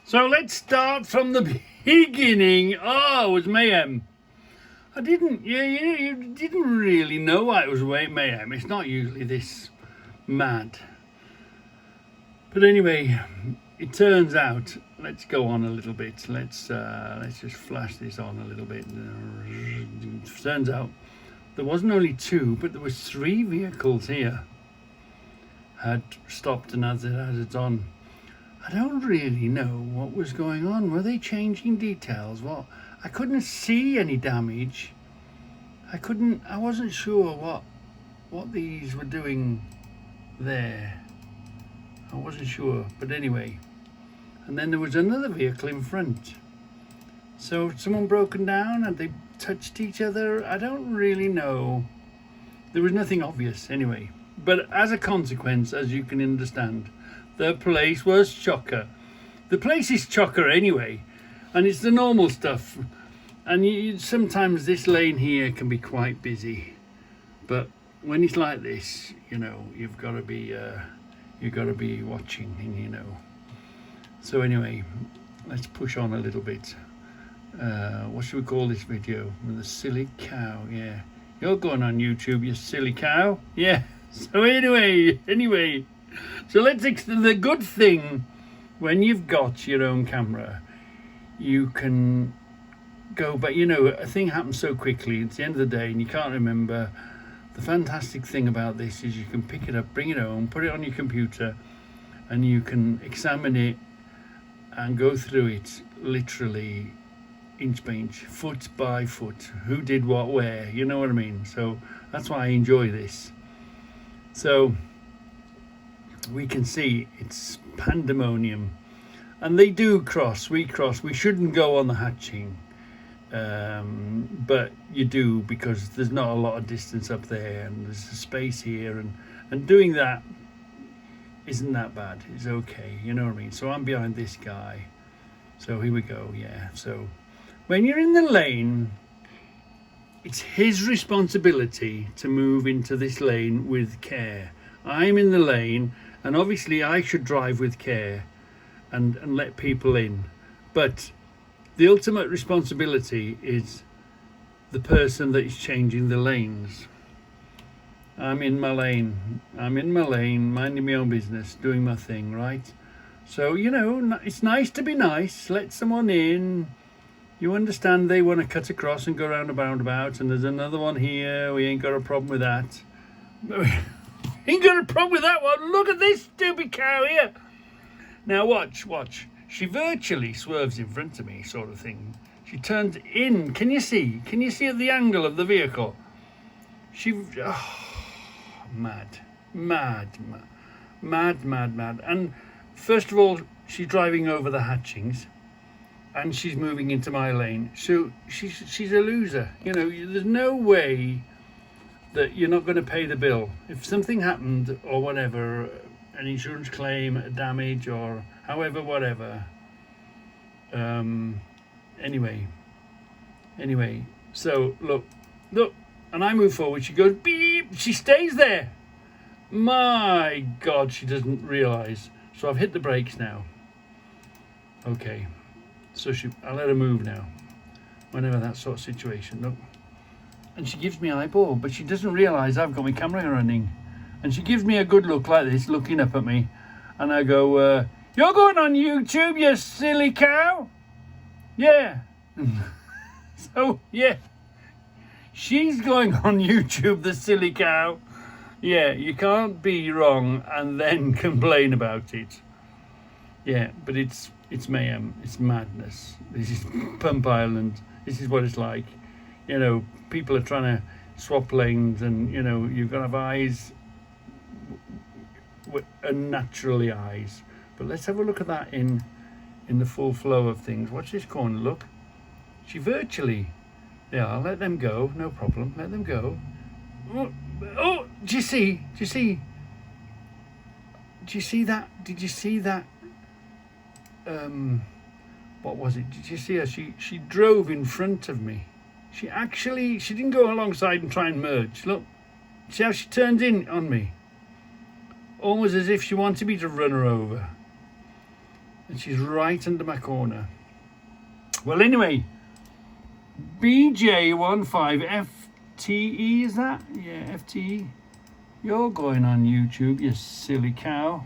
So let's start from the beginning. Oh, it was mayhem. I didn't, you didn't really know why it was mayhem. It's not usually this mad. But anyway, it turns out, let's go on a little bit. Let's just flash this on a little bit. It turns out there wasn't only two, but there was three vehicles here had stopped and had it on. I don't really know what was going on. Were they changing details? What? I couldn't see any damage. I wasn't sure what these were doing there. I wasn't sure, but anyway. And then there was another vehicle in front. So someone broken down and they touched each other. I don't really know. There was nothing obvious anyway. But as a consequence, as you can understand, the place was chocker. The place is chocker anyway, and it's the normal stuff. And sometimes this lane here can be quite busy, but when it's like this, you've got to be watching, and So anyway, let's push on a little bit. What should we call this video? The silly cow. Yeah, you're going on YouTube, you silly cow. Yeah. So anyway. So the good thing when you've got your own camera, you can go, but a thing happens so quickly. It's the end of the day and you can't remember. The fantastic thing about this is you can pick it up, bring it home, put it on your computer, and you can examine it and go through it literally inch by inch, foot by foot, who did what where, you know what I mean? So that's why I enjoy this. So we can see it's pandemonium, and they do cross. We shouldn't go on the hatching, but you do, because there's not a lot of distance up there and there's a space here, and doing that isn't that bad. It's okay, you know what I mean? So I'm behind this guy, so here we go. Yeah, so when you're in the lane, it's his responsibility to move into this lane with care. I'm in the lane, and obviously I should drive with care and let people in. But the ultimate responsibility is the person that is changing the lanes. I'm in my lane, minding my own business, doing my thing, right? So, it's nice to be nice, let someone in. You understand they want to cut across and go around a roundabout, and there's another one here. We ain't got a problem with that. Ain't got a problem with that one. Look at this stupid cow here. Now watch. She virtually swerves in front of me, sort of thing. She turns in. Can you see at the angle of the vehicle? Mad. And first of all, she's driving over the hatchings, and she's moving into my lane. So she's a loser. There's no way that you're not going to pay the bill. If something happened or whatever, an insurance claim, a damage, or however, whatever. Anyway. So look, and I move forward. She goes beep. She stays there. My God, she doesn't realise. So I've hit the brakes now. Okay. So I let her move now. Whenever that sort of situation. Look. And she gives me eyeball, but she doesn't realise I've got my camera running. And she gives me a good look like this, looking up at me. And I go, you're going on YouTube, you silly cow? Yeah. So, yeah. She's going on YouTube, the silly cow. Yeah, you can't be wrong and then complain about it. Yeah, but it's mayhem. It's madness. This is Pump Island. This is what it's like. People are trying to swap lanes, and you've got to have eyes, naturally eyes. But let's have a look at that in the full flow of things. Watch this corner. Look, she virtually. Yeah, I'll let them go. No problem. Let them go. Oh, do you see that? Did you see that? What was it? Did you see her? She drove in front of me. She didn't go alongside and try and merge. Look, see how she turned in on me? Almost as if she wanted me to run her over. and she's right under my corner. Well, anyway, BJ15FTE, is that? Yeah, FTE. You're going on YouTube, you silly cow.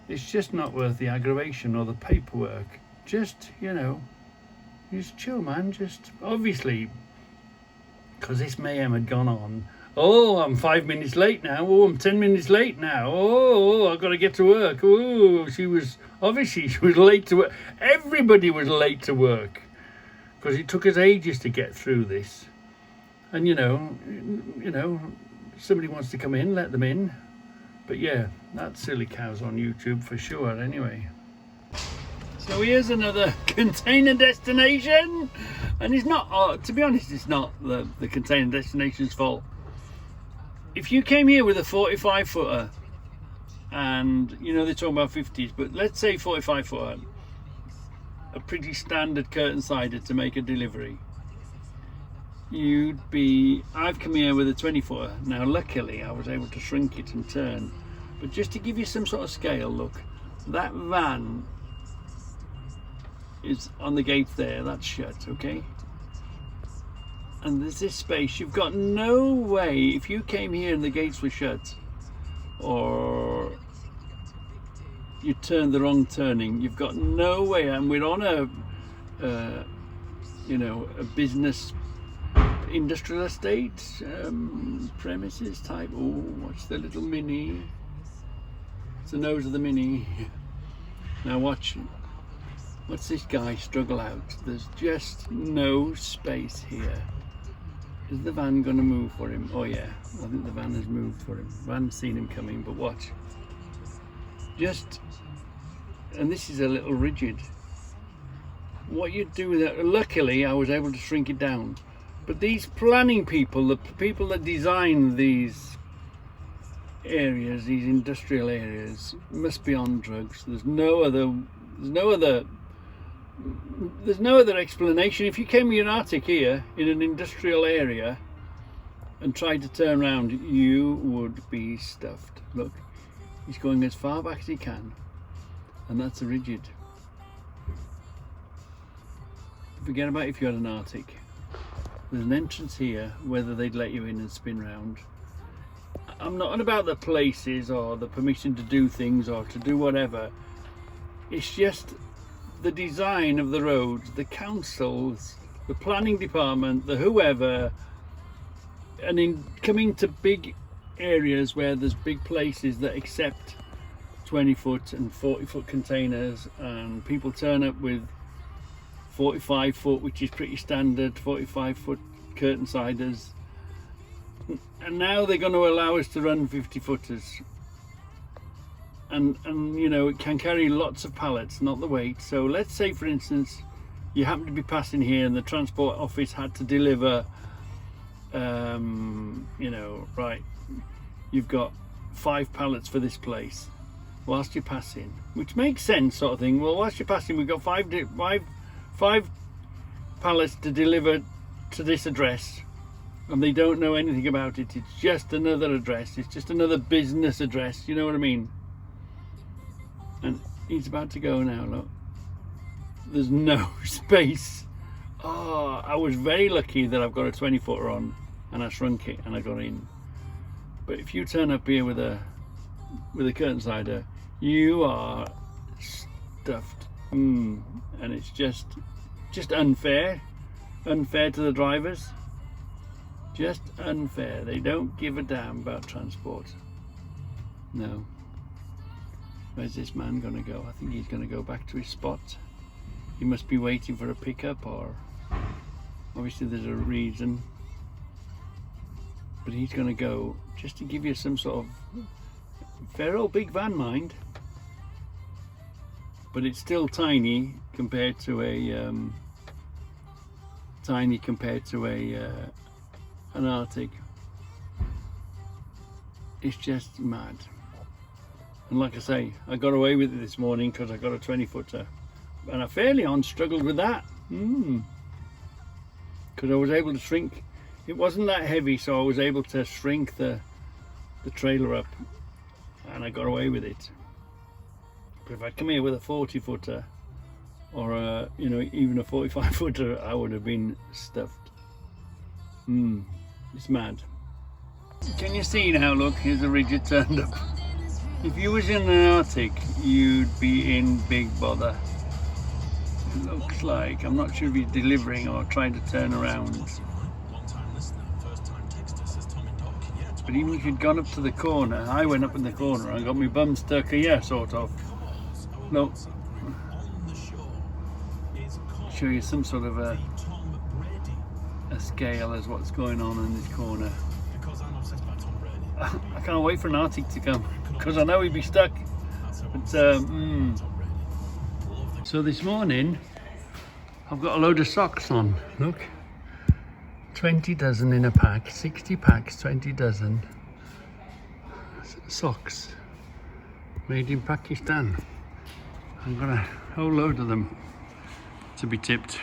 It's just not worth the aggravation or the paperwork. Just, just chill, man. Just, obviously, because this mayhem had gone on. Oh, I'm 5 minutes late now. Oh, I'm 10 minutes late now. Oh, I've got to get to work. Oh, she was late to work. Everybody was late to work because it took us ages to get through this. And, somebody wants to come in, let them in. But yeah, that silly cow's on YouTube for sure anyway. So here's another container destination. And it's not, to be honest, it's not the container destination's fault. If you came here with a 45 footer, and they're talking about 50s, but let's say 45 footer, a pretty standard curtain sider to make a delivery, I've come here with a 20 footer. Now luckily I was able to shrink it and turn, but just to give you some sort of scale, look, that van is on the gate there, that's shut, okay? And there's this space. You've got no way, if you came here and the gates were shut, or you turned the wrong turning, you've got no way. And we're on a business, industrial estate, premises type. Oh, what's the little Mini? It's the nose of the Mini. Now watch this guy struggle out. There's just no space here. Is the van going to move for him? Oh yeah, I think the van has moved for him. I haven't seen him coming, but watch. And this is a little rigid. What you do with that, luckily I was able to shrink it down. But these planning people, the people that design these areas, these industrial areas, must be on drugs. There's no other explanation. If you came in Arctic here in an industrial area and tried to turn around, you would be stuffed. Look, he's going as far back as he can, and that's a rigid. Forget about if you had an Arctic. There's an entrance here, whether they'd let you in and spin round. I'm not on about the places or the permission to do things or to do whatever. It's just the design of the roads, the councils, the planning department, the whoever, and in coming to big areas where there's big places that accept 20 foot and 40 foot containers, and people turn up with 45 foot, which is pretty standard, 45 foot curtain siders, and now they're going to allow us to run 50 footers. And it can carry lots of pallets, not the weight. So let's say, for instance, you happen to be passing here and the transport office had to deliver, right, you've got 5 pallets for this place whilst you're passing, which makes sense, sort of thing. Well, whilst you're passing, we've got five pallets to deliver to this address, and they don't know anything about it. It's just another address. It's just another business address. You know what I mean? And he's about to go now, look. There's no space. Oh, I was very lucky that I've got a 20 footer on and I shrunk it and I got in. But if you turn up here with a curtain sider, you are stuffed. And it's just unfair to the drivers. Just unfair. They don't give a damn about transport. No. Where's this man going to go? I think he's going to go back to his spot. He must be waiting for a pickup, or obviously there's a reason. But he's going to go, just to give you some sort of fair old big van, mind. But it's still tiny compared to an Arctic. It's just mad. And like I say, I got away with it this morning because I got a 20 footer, and I fairly struggled with that because I was able to shrink. It wasn't that heavy, so I was able to shrink the trailer up, and I got away with it. But if I'd come here with a 40-footer or a, even a 45-footer, I would have been stuffed. It's mad. Can you see now? Look, here's a rigid turned up. If you was in the Arctic, you'd be in big bother. It looks like, I'm not sure if he's delivering or trying to turn around. But even if you'd gone up to the corner, I went up in the corner and got my bum stuck here, sort of. Look. Show you some sort of a scale as what's going on in this corner. I can't wait for an Arctic to come because I know he'd be stuck. But, So this morning I've got a load of socks on. Look, 20 dozen in a pack, 60 packs, 20 dozen socks made in Pakistan. I've got a whole load of them to be tipped.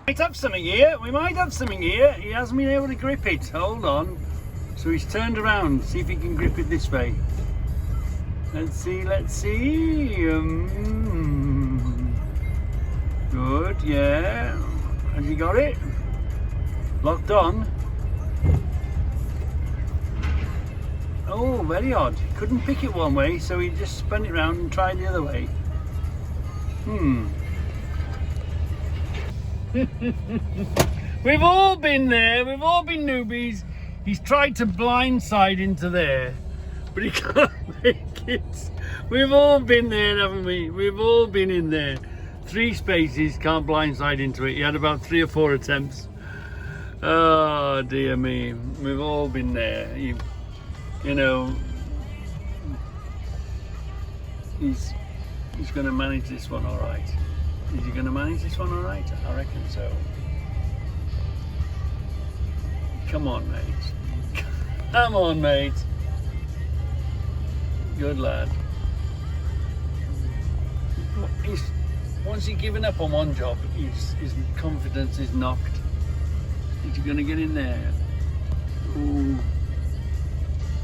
We might have something here. We might have something here. He hasn't been able to grip it. Hold on. So he's turned around. See if he can grip it this way. Let's see. Let's see. Good. Yeah. Has he got it? Locked on. Oh, very odd. Couldn't pick it one way, so he just spun it round and tried the other way. We've all been there, we've all been newbies. He's tried to blindside into there, but he can't make it. We've all been there, haven't we? We've all been in there. 3 spaces, can't blindside into it. He had about 3 or 4 attempts. Oh dear me, we've all been there. You know, he's going to manage this one all right. Is he going to manage this one all right? I reckon so. Come on, mate. Come on, mate. Good lad. Once he's given up on one job, his confidence is knocked. Is he going to get in there? Ooh.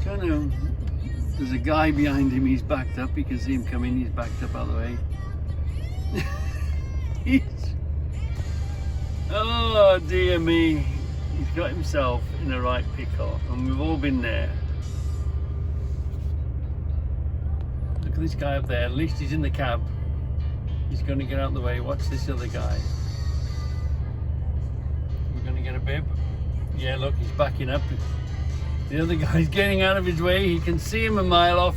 Don't know. There's a guy behind him. He's backed up. You can see him coming. He's backed up out of the way. Oh dear me, he's got himself in a right pickle, and we've all been there. Look at this guy up there. At least he's in the cab. He's going to get out of the way. Watch this other guy. We're going to get a bib. Yeah, look, he's backing up. The other guy's getting out of his way. He can see him a mile off.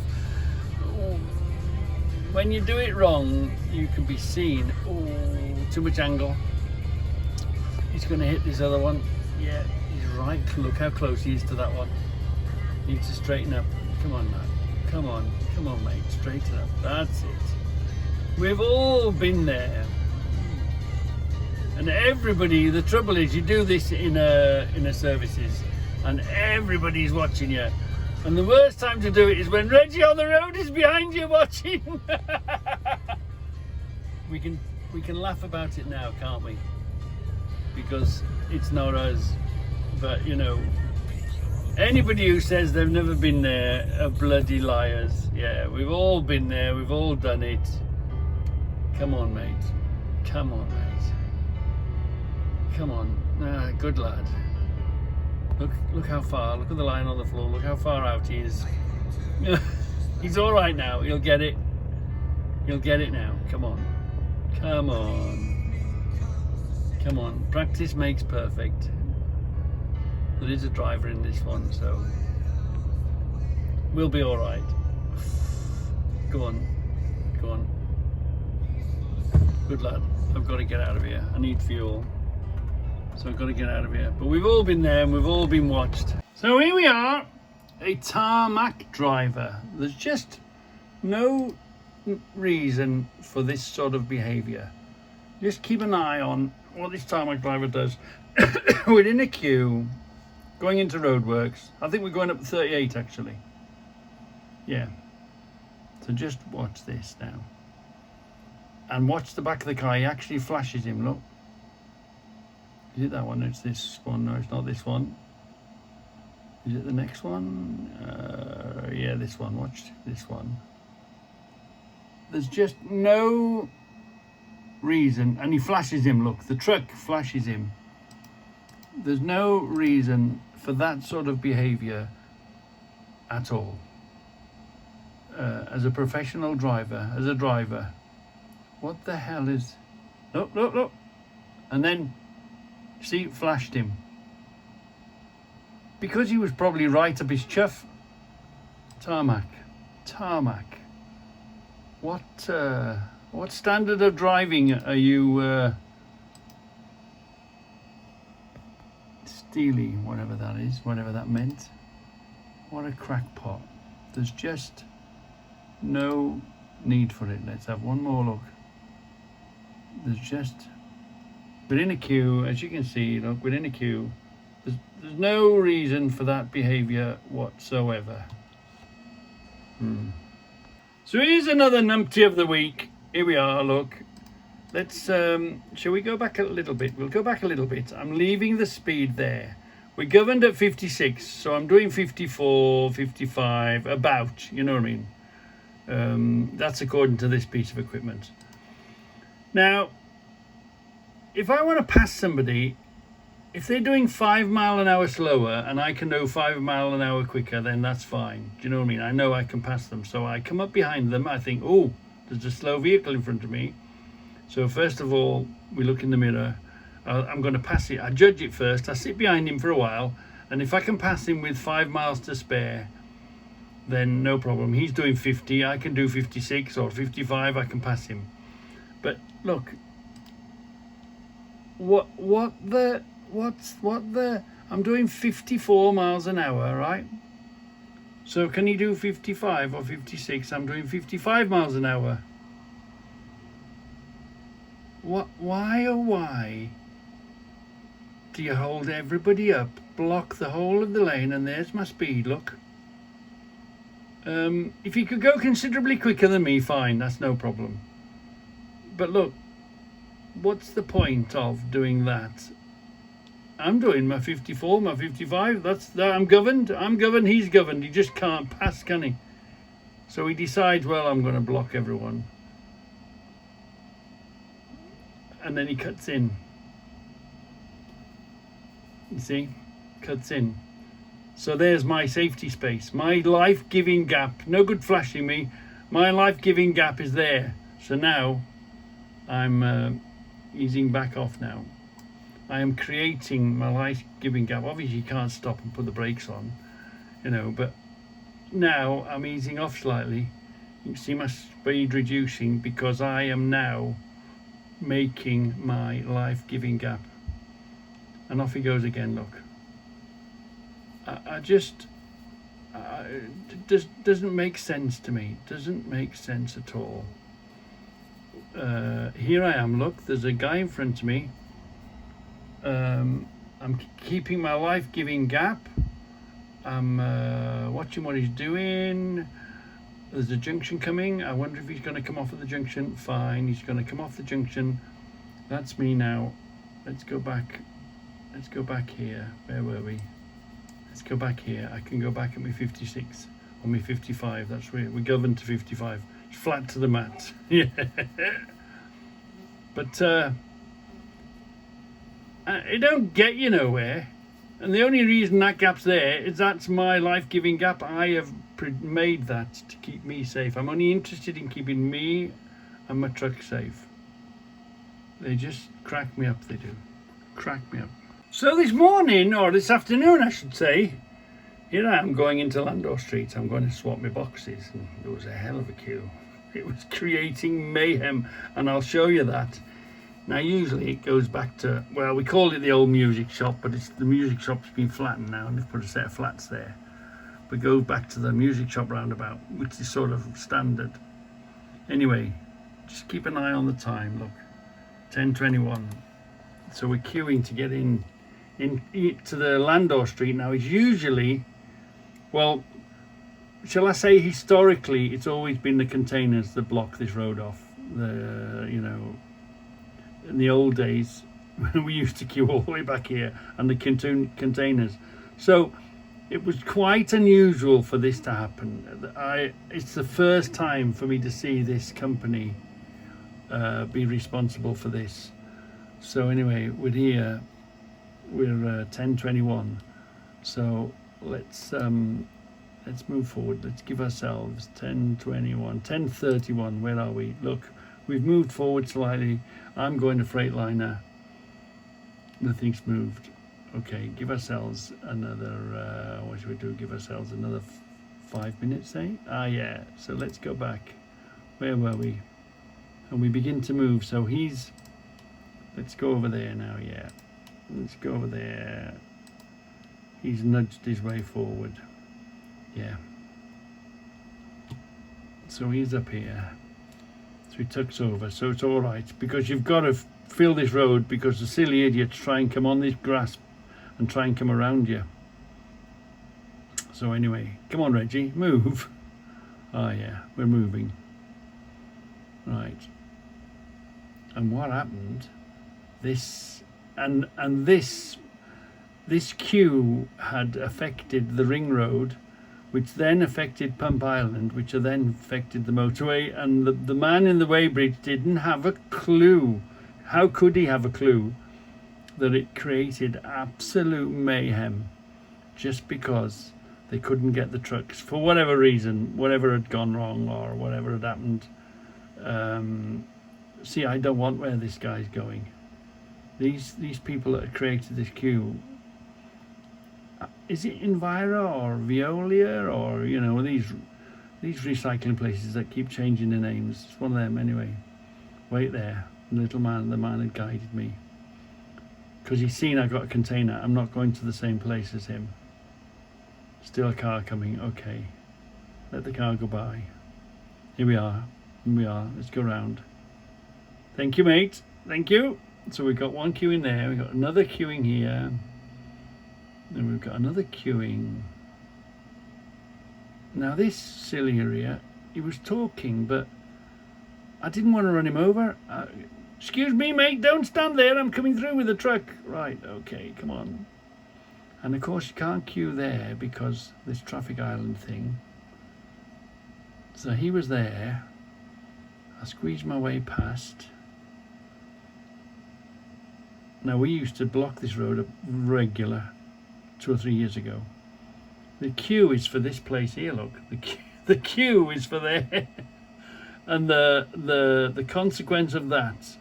When you do it wrong, you can be seen. Oh, too much angle. He's going to hit this other one. Yeah, he's right. Look how close he is to that one. Needs to straighten up. Come on, man. Come on, mate. Straighten up. That's it. We've all been there. And everybody. The trouble is, you do this in a services, and everybody's watching you. And the worst time to do it is when Reggie on the road is behind you watching. We can laugh about it now, can't we? Because it's not us. But anybody who says they've never been there are bloody liars. Yeah, we've all been there, we've all done it. Come on, mate. Come on, mate. Come on. Good lad. Look how far. Look at the line on the floor. Look how far out he is. He's all right now. He'll get it. He'll get it now. Come on. Come on. Come on. Practice makes perfect. There is a driver in this one, so we'll be all right. Go on. Go on. Good lad. I've got to get out of here. I need fuel. So I've got to get out of here. But we've all been there and we've all been watched. So here we are, a tarmac driver. There's just no reason for this sort of behaviour. Just keep an eye on what this tarmac driver does. We're in a queue, going into roadworks. I think we're going up 38 actually. Yeah. So just watch this now. And watch the back of the car. He actually flashes him, look. Is it that one? It's this one. No, it's not this one. Is it the next one? Yeah, this one. Watch this one. There's just no reason, and he flashes him, look, the truck flashes him. There's no reason for that sort of behaviour at all. As a professional driver, as a driver, what the hell is... Look. And then, see, flashed him. Because he was probably right up his chuff. Tarmac. What standard of driving are you stealing, whatever that is, whatever that meant? What a crackpot. There's just no need for it. Let's have one more look. There's just... We're in a queue, as you can see, look, we're in a queue. There's no reason for that behaviour whatsoever. So here's another numpty of the week. Here we are, look. Let's, shall we go back a little bit? We'll go back a little bit. I'm leaving the speed there. We're governed at 56, so I'm doing 54, 55, about, you know what I mean? That's according to this piece of equipment. Now, if I want to pass somebody, if they're doing 5 mile an hour slower and I can go 5 mile an hour quicker, then that's fine. Do you know what I mean? I know I can pass them. So I come up behind them. I think, oh, there's a slow vehicle in front of me. So first of all, we look in the mirror. I'm going to pass it. I judge it first. I sit behind him for a while. And if I can pass him with 5 miles to spare, then no problem. He's doing 50. I can do 56 or 55. I can pass him. But look, what the, I'm doing 54 miles an hour, right? So can he do 55 or 56? I'm doing 55 miles an hour. Why do you hold everybody up, block the whole of the lane, and there's my speed, look. If you could go considerably quicker than me, fine, that's no problem. But look, what's the point of doing that? I'm doing my 54, my 55, I'm governed, he's governed, he just can't pass, can he? So he decides, well, I'm going to block everyone. And then he cuts in. You see? Cuts in. So there's my safety space, my life-giving gap. No good flashing me. My life-giving gap is there. So now I'm easing back off now. I am creating my life-giving gap. Obviously you can't stop and put the brakes on, you know, but now I'm easing off slightly. You can see my speed reducing because I am now making my life-giving gap. And off he goes again, look. It doesn't make sense to me. It doesn't make sense at all. Here I am, look, there's a guy in front of me. I'm keeping my life-giving gap. I'm watching what he's doing. There's a junction coming. I wonder if he's going to come off at the junction. Fine, he's going to come off the junction. That's me now. Let's go back. Let's go back here. Where were we? Let's go back here. I can go back at my 56 or my 55. That's where we govern to 55. It's flat to the mat. Yeah. But it don't get you nowhere. And the only reason that gap's there is that's my life-giving gap. I have made that to keep me safe. I'm only interested in keeping me and my truck safe. They just crack me up, they do. Crack me up. So this morning, or this afternoon I should say, here I am going into Landor Street. I'm going to swap my boxes, and there was a hell of a queue. It was creating mayhem, and I'll show you that. Now usually it goes back to, well, we called it the old music shop, but it's the music shop's been flattened now and they've put a set of flats there. But go back to the music shop roundabout, which is sort of standard. Anyway, just keep an eye on the time, look, 10:21. So we're queuing to get in to the Landor Street now. It's usually, well, shall I say historically, it's always been the containers that block this road off. You know, in the old days, we used to queue all the way back here, and the containers. So It was quite unusual for this to happen. It's the first time for me to see this company be responsible for this. So anyway, we're here. We're 10:21. So let's move forward. Let's give ourselves 10:21, 10:31. Where are we? Look, we've moved forward slightly. I'm going to Freightliner. Nothing's moved. Okay, give ourselves another, what should we do? Give ourselves another 5 minutes, eh? Ah, yeah. So let's go back. Where were we? And we begin to move. So let's go over there now, yeah. Let's go over there. He's nudged his way forward. Yeah. So he's up here. So he tucks over. So it's all right, because you've got to fill this road, because the silly idiots try and come on this grass and try and come around you. So anyway, come on, Reggie, move. Oh yeah, we're moving. Right. And what happened? This queue had affected the ring road, which then affected Pump Island, which then affected the motorway, and the man in the weighbridge didn't have a clue. How could he have a clue that it created absolute mayhem just because they couldn't get the trucks for whatever reason, whatever had gone wrong or whatever had happened. See, I don't want where this guy's going. These people that have created this queue, is it Enviro or Veolia or, you know, these recycling places that keep changing their names? It's one of them anyway. Wait there, the man had guided me, because he's seen I got a container. I'm not going to the same place as him. Still a car coming. Okay, let the car go by. Here we are. Let's go round. Thank you, mate. Thank you. So we've got one queuing there. We've got another queuing here. Then we've got another queuing. Now this silly area, he was talking, but I didn't want to run him over. Excuse me, mate, don't stand there. I'm coming through with the truck. Right, okay, come on. And of course you can't queue there because this traffic island thing. So he was there. I squeezed my way past. Now we used to block this road up regular 2 or 3 years ago. The queue is for this place here, look. The queue is for there. And the consequence of that.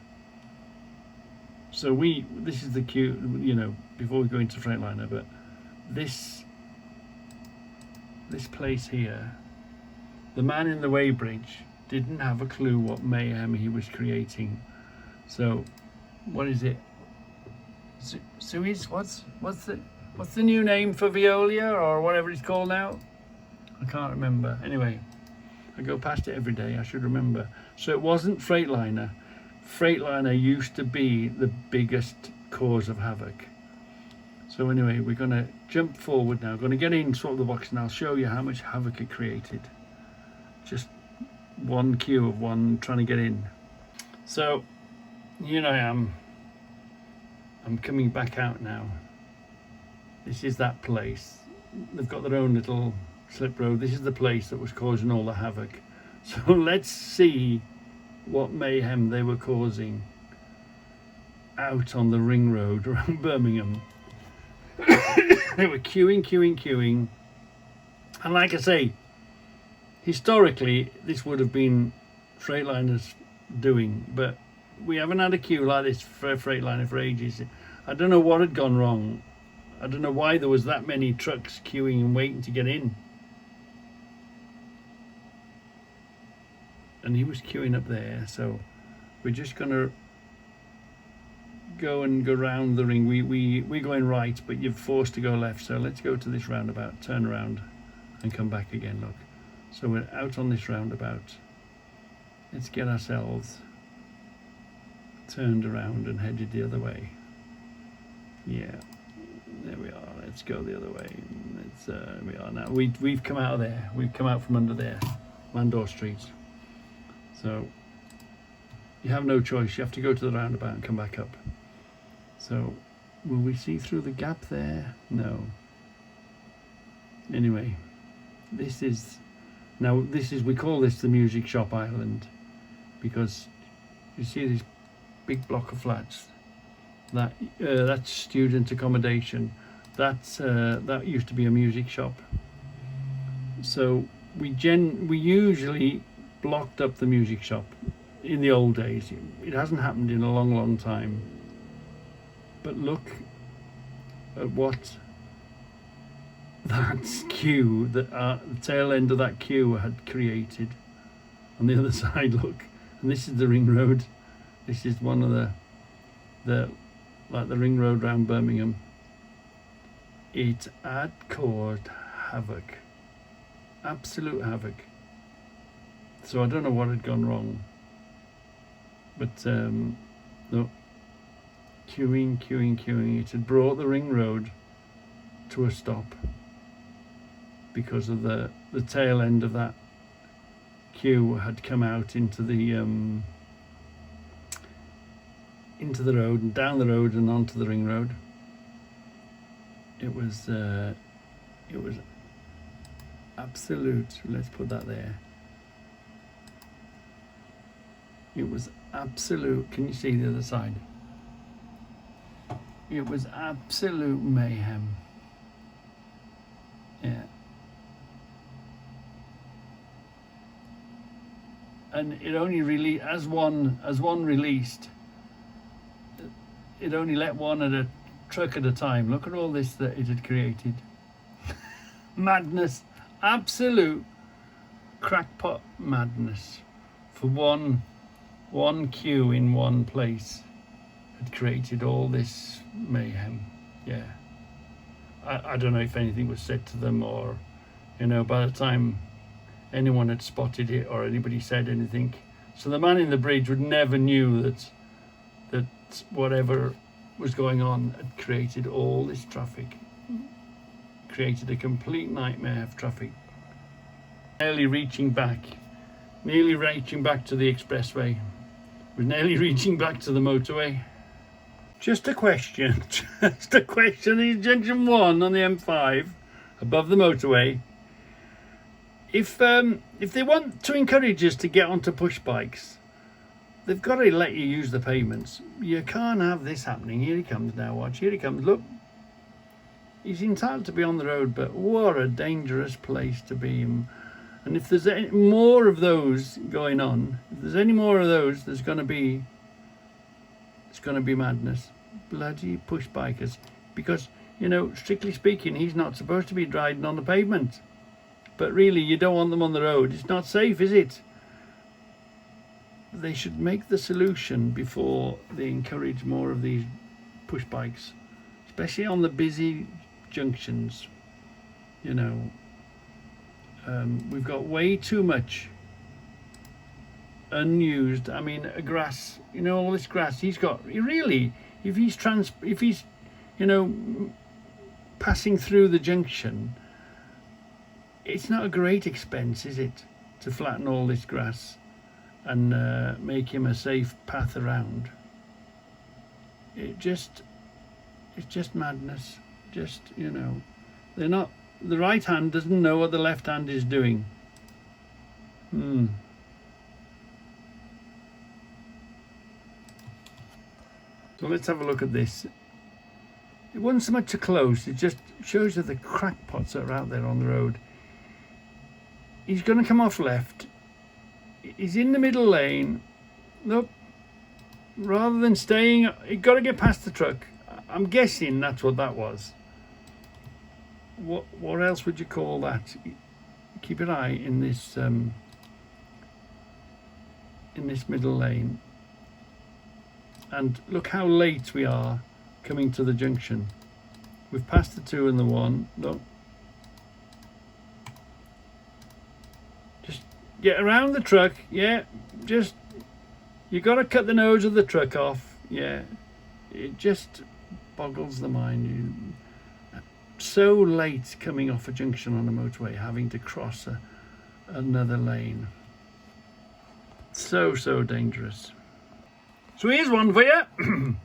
So this is the queue, you know, before we go into Freightliner, but this place here, the man in the weighbridge didn't have a clue what mayhem he was creating. So what is it? Suez? What's the new name for Veolia or whatever it's called now? I can't remember. Anyway, I go past it every day. I should remember. So it wasn't Freightliner. Freightliner used to be the biggest cause of havoc. So anyway, we're going to jump forward now. Going to get in, sort of the box, and I'll show you how much havoc it created. Just one queue of one trying to get in. So here I am. I'm coming back out now. This is that place. They've got their own little slip road. This is the place that was causing all the havoc. So let's see what mayhem they were causing out on the ring road around Birmingham. They were queuing. And like I say, historically, this would have been Freightliner's doing, but we haven't had a queue like this for a Freightliner for ages. I don't know what had gone wrong. I don't know why there was that many trucks queuing and waiting to get in. And he was queuing up there, so we're just gonna go round the ring. We're going right, but you're forced to go left, so let's go to this roundabout, turn around and come back again. Look, so we're out on this roundabout. Let's get ourselves turned around and headed the other way. Yeah, there we are. Let's go the other way. We are now. We've come out of there. We've come out from under there, Landor Street. So you have no choice. You have to go to the roundabout and come back up. So will we see through the gap there? No. Anyway, this is we call this the Music Shop Island, because you see this big block of flats. That's student accommodation. That used to be a music shop. So we usually blocked up the music shop in the old days. It hasn't happened in a long time. But look at what that queue, the tail end of that queue had created. On the other side, look, and this is the ring road. This is one of the ring road round Birmingham. It had caused havoc, absolute havoc. So I don't know what had gone wrong, but no, queuing. It had brought the ring road to a stop because of the tail end of that queue had come out into the road and down the road and onto the ring road. It was absolute. Let's put that there. It was absolute. Can you see the other side? It was absolute mayhem. Yeah. And it only really, as one released, it only let one at a truck at a time. Look at all this that it had created. Madness, absolute crackpot madness for one queue in one place had created all this mayhem. Yeah, I don't know if anything was said to them, or by the time anyone had spotted it or anybody said anything. So the man in the bridge would never knew that whatever was going on had created all this traffic, created a complete nightmare of traffic. Nearly reaching back to the expressway, was nearly reaching back to the motorway. Just a question, is junction 1 on the M5 above the motorway. If they want to encourage us to get onto push bikes, they've got to let you use the pavements. You can't have this happening. Here he comes now, watch. Here he comes, look. He's entitled to be on the road, but what a dangerous place to be. And if there's any more of those going on, it's going to be madness. Bloody push bikers. Because, strictly speaking, he's not supposed to be riding on the pavement. But really, you don't want them on the road. It's not safe, is it? They should make the solution before they encourage more of these push bikes, especially on the busy junctions. We've got way too much unused. I mean, grass. All this grass. If he's passing through the junction, it's not a great expense, is it, to flatten all this grass and make him a safe path around? It's just madness. They're not. The right hand doesn't know what the left hand is doing. So let's have a look at this. It wasn't so much a close. It just shows you the crackpots that are out there on the road. He's going to come off left. He's in the middle lane. Nope. Rather than staying, he got to get past the truck. I'm guessing that's what that was. What else would you call that? Keep an eye in this middle lane. And look how late we are coming to the junction. We've passed the 2 and the 1. Look. Just get around the truck. Yeah. Just, you got to cut the nose of the truck off. Yeah. It just boggles the mind. So late coming off a junction on a motorway, having to cross another lane. So dangerous. So here's one for you.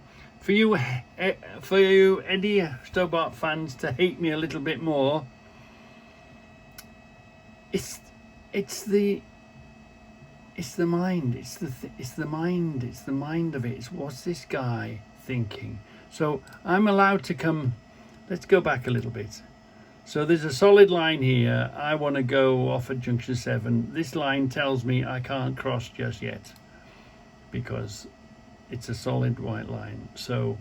for you Eddie Stobart fans to hate me a little bit more. it's it's the it's the mind. It's the mind. It's the mind of it. It's what's this guy thinking? So I'm allowed to come. Let's go back a little bit. So there's a solid line here. I want to go off at junction 7. This line tells me I can't cross just yet because it's a solid white line. So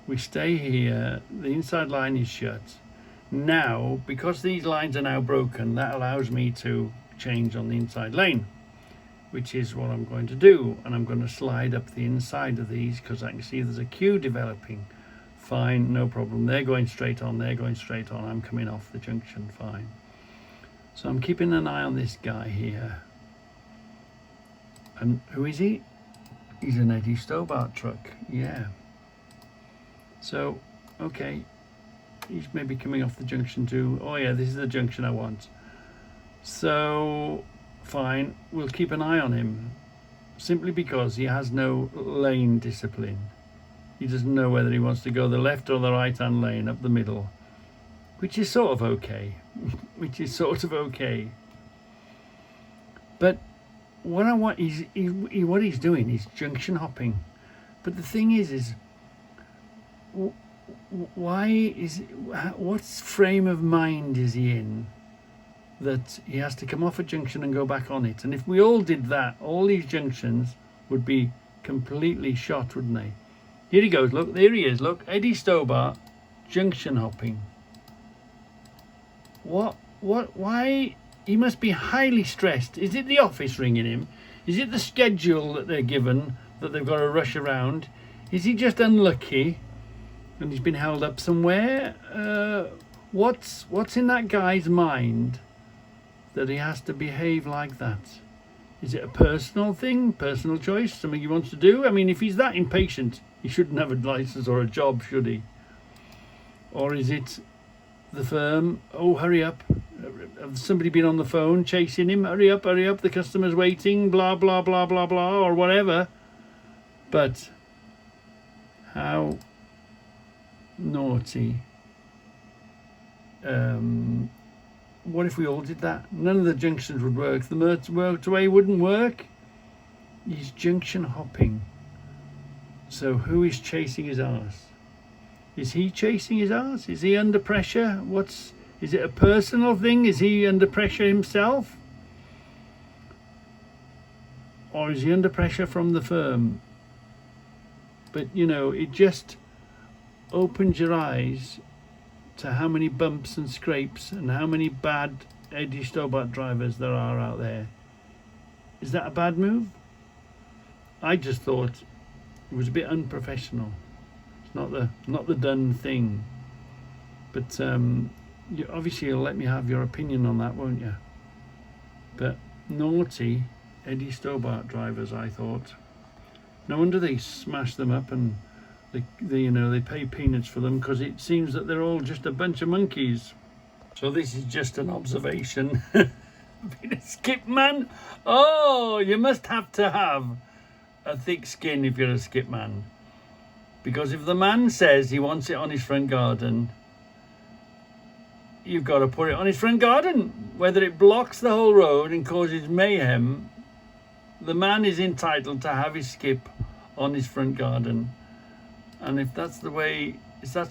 we stay here. The inside line is shut. Now, because these lines are now broken, that allows me to change on the inside lane, which is what I'm going to do. And I'm going to slide up the inside of these because I can see there's a queue developing. Fine, no problem. They're going straight on, they're going straight on. I'm coming off the junction, fine. So I'm keeping an eye on this guy here. And who is he? He's an Eddie Stobart truck, yeah. So, okay. He's maybe coming off the junction too. Oh yeah, this is the junction I want. So, fine, we'll keep an eye on him. Simply because he has no lane discipline. He doesn't know whether he wants to go the left or the right hand lane up the middle, which is sort of okay. Which is sort of okay. But what I want is what he's doing is junction hopping. But the thing is why is what frame of mind is he in that he has to come off a junction and go back on it? And if we all did that, all these junctions would be completely shot, wouldn't they? Here he goes, look, there he is, look, Eddie Stobart, junction hopping. Why? He must be highly stressed. Is it the office ringing him? Is it the schedule that they're given that they've got to rush around? Is he just unlucky and he's been held up somewhere? What's in that guy's mind that he has to behave like that? Is it a personal thing, personal choice, something he wants to do? I mean, if he's that impatient, he shouldn't have a license or a job, should he? Or is it the firm? Oh, hurry up. Has somebody been on the phone chasing him? Hurry up, the customer's waiting, blah, blah, blah, blah, blah, or whatever. But how naughty. What if we all did that? None of the junctions would work. The motorway wouldn't work. He's junction hopping. So who is chasing his arse? Is he chasing his arse? Is he under pressure? Is it a personal thing? Is he under pressure himself? Or is he under pressure from the firm? But you know, it just opens your eyes to how many bumps and scrapes and how many bad Eddie Stobart drivers there are out there. Is that a bad move? I just thought it was a bit unprofessional. It's not the done thing. But obviously you'll let me have your opinion on that, won't you? But naughty Eddie Stobart drivers, I thought. No wonder they smash them up and they pay peanuts for them, because it seems that they're all just a bunch of monkeys. So this is just an observation. Being a skip man, oh, you must have to have a thick skin if you're a skip man, because if the man says he wants it on his front garden, you've got to put it on his front garden. Whether it blocks the whole road and causes mayhem, the man is entitled to have his skip on his front garden. And if that's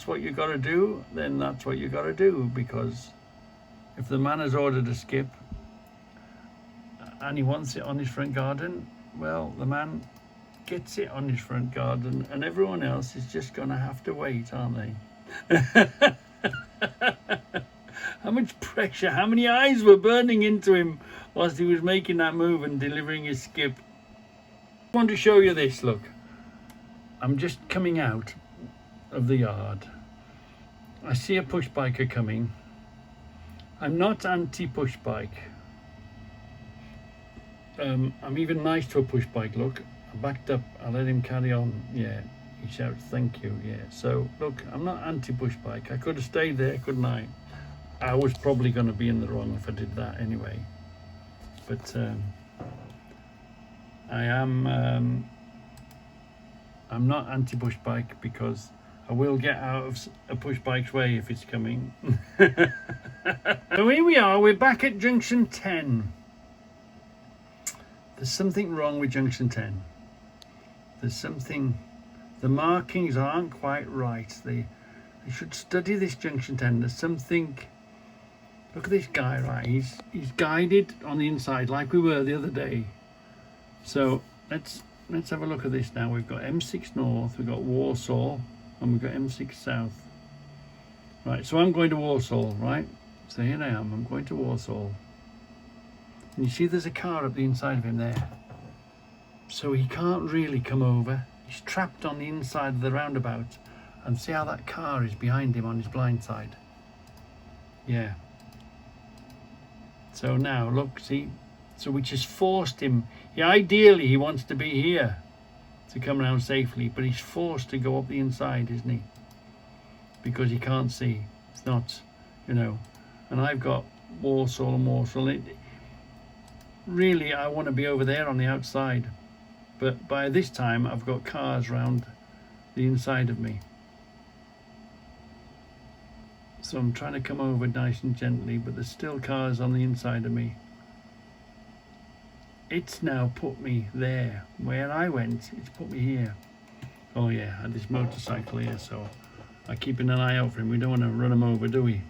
what you got to do, then that's what you got to do. Because if the man has ordered a skip and he wants it on his front garden, well, the man gets it on his front garden, and everyone else is just going to have to wait, aren't they? How much pressure, how many eyes were burning into him whilst he was making that move and delivering his skip. I want to show you this, look. I'm just coming out of the yard. I see a push biker coming. I'm not anti-push bike. I'm even nice to a push bike, look. I backed up, I let him carry on. Yeah, he shouts thank you, yeah. So, look, I'm not anti-push bike. I could have stayed there, couldn't I? I was probably going to be in the wrong if I did that anyway. But I'm not anti-push bike, because I will get out of a push bike's way if it's coming. So here we are, we're back at junction 10. There's something wrong with junction 10. There's something, the markings aren't quite right. They should study this junction 10. There's something, look at this guy, right? He's guided on the inside like we were the other day. So let's have a look at this now. We've got M6 North, we've got Warsaw, and we've got M6 South. Right, so I'm going to Warsaw, right? So here I am, I'm going to Warsaw. And you see there's a car up the inside of him there. So he can't really come over. He's trapped on the inside of the roundabout. And see how that car is behind him on his blind side? Yeah. So now, look, see? So which has forced him. Ideally, he wants to be here to come around safely. But he's forced to go up the inside, isn't he? Because he can't see. It's not, you know. And I've got Warsaw and Warsaw. Really, I want to be over there on the outside, but by this time I've got cars round the inside of me, so I'm trying to come over nice and gently, but there's still cars on the inside of me. It's now put me there where I went. It's put me here. Oh yeah, I had this motorcycle here, so I'm keeping an eye out for him. We don't want to run him over, do we?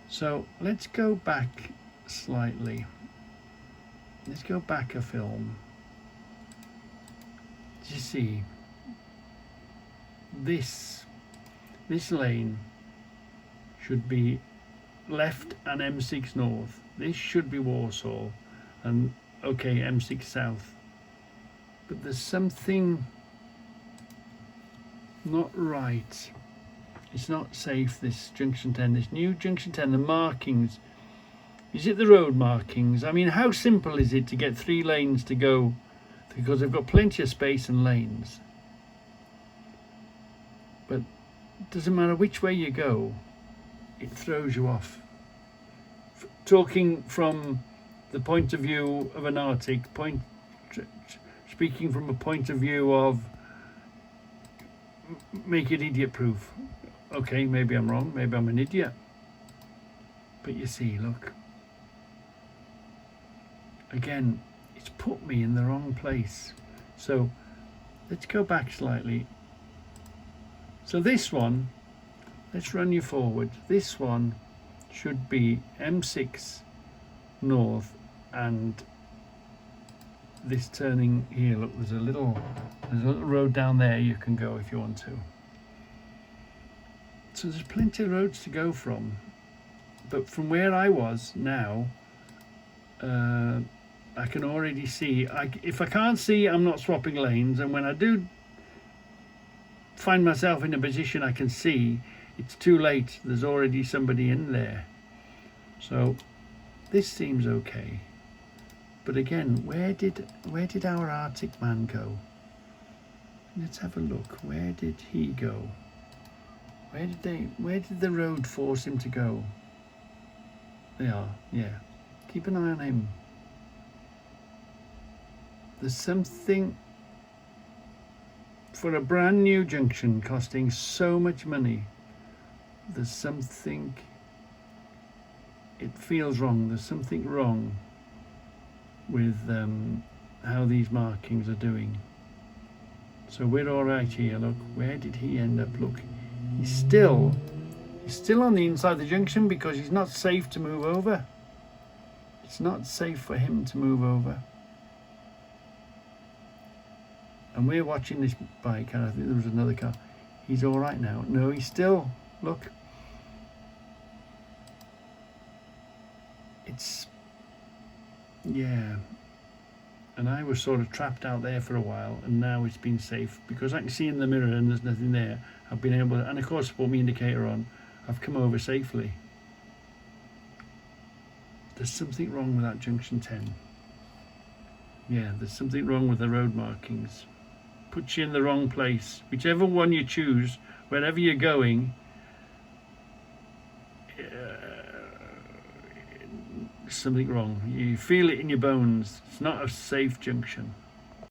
So let's go back slightly. Let's go back a film. You see, this lane should be left and M6 North. This should be Warsaw, and okay, M6 South. But there's something not right. It's not safe, this junction 10, this new junction 10, the markings. Is it the road markings? I mean, how simple is it to get 3 lanes to go? Because they've got plenty of space and lanes. But it doesn't matter which way you go, it throws you off. Talking from the point of view of an Arctic, speaking from a point of view of make it idiot proof. Okay, maybe I'm wrong, maybe I'm an idiot. But you see, look. Again, it's put me in the wrong place. So let's go back slightly. So this one, let's run you forward. This one should be M6 North, and this turning here, look, there's a little road down there you can go if you want to. So there's plenty of roads to go from. But from where I was now, I can already see, if I can't see, I'm not swapping lanes, and when I do find myself in a position I can see, it's too late, there's already somebody in there. So this seems okay. But again, where did our Arctic man go? Let's have a look. Where did he go? Where did the road force him to go? They are, yeah. Keep an eye on him. There's something, for a brand new junction costing so much money, there's something, it feels wrong. There's something wrong with how these markings are doing. So we're all right here. Look, where did he end up? Look, he's still on the inside of the junction because he's not safe to move over. It's not safe for him to move over. And we're watching this bike, and I think there was another car. He's all right now. No, he's still, look. It's, yeah. And I was sort of trapped out there for a while, and now it's been safe because I can see in the mirror and there's nothing there. I've been able to, and of course, put my indicator on. I've come over safely. There's something wrong with that junction 10. Yeah, there's something wrong with the road markings. Puts you in the wrong place. Whichever one you choose, wherever you're going, something wrong. You feel it in your bones. It's not a safe junction.